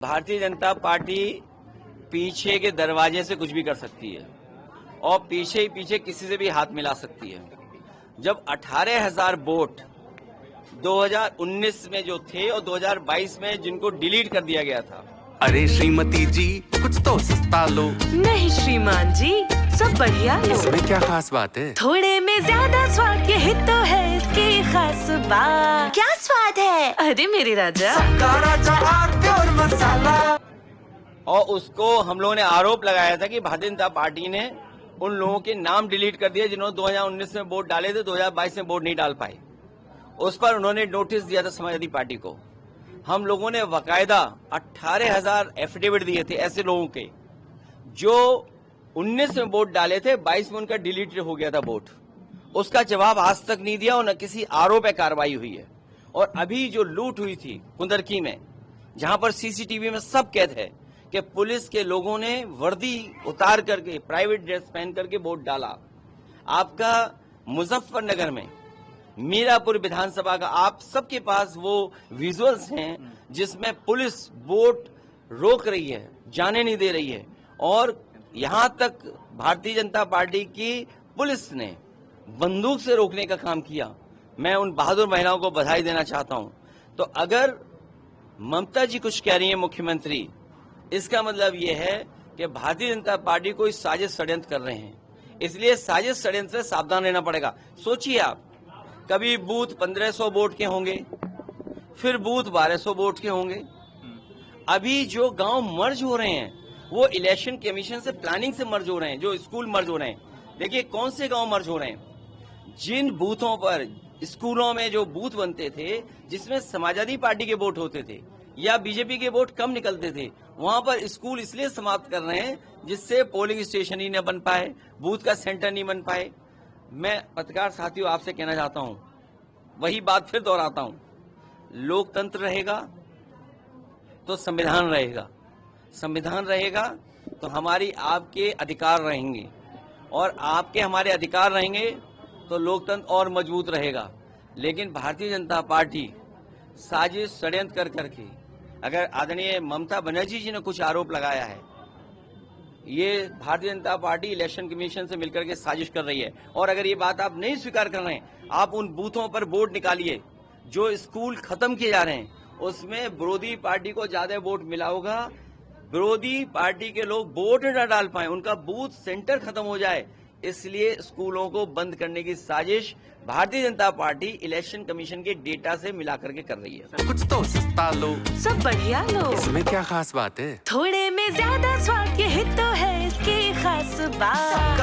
Bharatiya Janata party पीछे के दरवाजे से कुछ भी कर सकती है और पीछे ही पीछे किसी से भी हाथ मिला सकती है। जब 18,000 वोट 2019 में जो थे और 2022 में जिनको डिलीट कर दिया गया था। अरे श्रीमती जी कुछ तो सस्ता लो। नहीं श्रीमान जी सब बढ़िया लो। इसमें क्या खास बात है? थोड़े में ज्यादा स्वाद यही तो है इसकी खास बात। क्या स्वाद है? अरे मेरे राजा और मसाला। और उसको हम लोगों ने आरोप लगाया था कि भारतीय जनता पार्टी ने उन लोगों के नाम डिलीट कर दिए जिन्होंने 2019 में वोट डाले थे, 2022 में वोट नहीं डाल पाए। उस पर उन्होंने नोटिस दिया था समाजवादी पार्टी को। हम लोगों ने बाकायदा 18,000 एफिडेविट दिए थे ऐसे लोगों के जो 19 में वोट डाले थे, 22 में उनका डिलीट हो गया था वोट। उसका जवाब आज तक नहीं दिया और न किसी आरोप पे कार्रवाई हुई है। और अभी जो लूट हुई थी कुंदरकी में, जहां पर सीसीटीवी में सब कैद है कि पुलिस के लोगों ने वर्दी उतार करके प्राइवेट ड्रेस पहन करके वोट डाला। आपका मुजफ्फरनगर में मीरापुर विधानसभा का आप सबके पास वो विजुअल्स हैं जिसमें पुलिस वोट रोक रही है, जाने नहीं दे रही है। और यहां तक भारतीय जनता पार्टी की पुलिस ने बंदूक से रोकने का काम किया। मैं उन बहादुर महिलाओं को बधाई देना चाहता हूं। तो अगर ममता जी कुछ कह रही है मुख्यमंत्री, इसका मतलब ये है कि भारतीय जनता पार्टी कोई साजिश षड्यंत्र कर रहे हैं। इसलिए साजिश षड्यंत्र से सावधान रहना पड़ेगा। सोचिए आप, कभी बूथ 1500 वोट के होंगे, फिर बूथ 1200 वोट के होंगे। अभी जो गांव मर्ज हो रहे हैं वो इलेक्शन कमीशन से प्लानिंग से मर्ज हो रहे हैं, जो स्कूल मर्ज हो रहे हैं। देखिए कौन से गांव मर्ज हो रहे हैं। जिन बूथों पर स्कूलों में जो बूथ बनते थे जिसमें समाजवादी पार्टी के वोट होते थे या बीजेपी के वोट कम निकलते थे, वहां पर स्कूल इसलिए समाप्त कर रहे हैं जिससे पोलिंग स्टेशन ही न बन पाए, बूथ का सेंटर नहीं बन पाए। मैं पत्रकार साथियों आपसे कहना चाहता हूं, वही बात फिर दोहराता हूं, लोकतंत्र रहेगा तो संविधान रहेगा, संविधान रहेगा तो हमारी आपके अधिकार रहेंगे, और आपके हमारे अधिकार रहेंगे तो लोकतंत्र और मजबूत रहेगा। लेकिन भारतीय जनता पार्टी साजिश षड्यंत्र कर करके, अगर आदरणीय ममता बनर्जी जी ने कुछ आरोप लगाया है, ये Bharatiya Janata party election commission से मिलकर के साजिश कर रही है। और अगर ये बात आप नहीं स्वीकार कर रहे हैं, आप उन बूथों पर वोट निकालिए जो स्कूल खत्म किए जा रहे हैं, उसमें विरोधी पार्टी को ज्यादा वोट मिला होगा। विरोधी पार्टी के लोग वोट न डाल पाए, उनका बूथ सेंटर खत्म हो जाए, इसलिए स्कूलों को बंद करने की साजिश Bharatiya Janata party election commission के डेटा से मिला करके कर रही है। कुछ तो सस्ता लो। सब बढ़िया लो। इसमें क्या खास बात है? थोड़े में ज्यादा स्वाद यही तो है इसकी खास बात।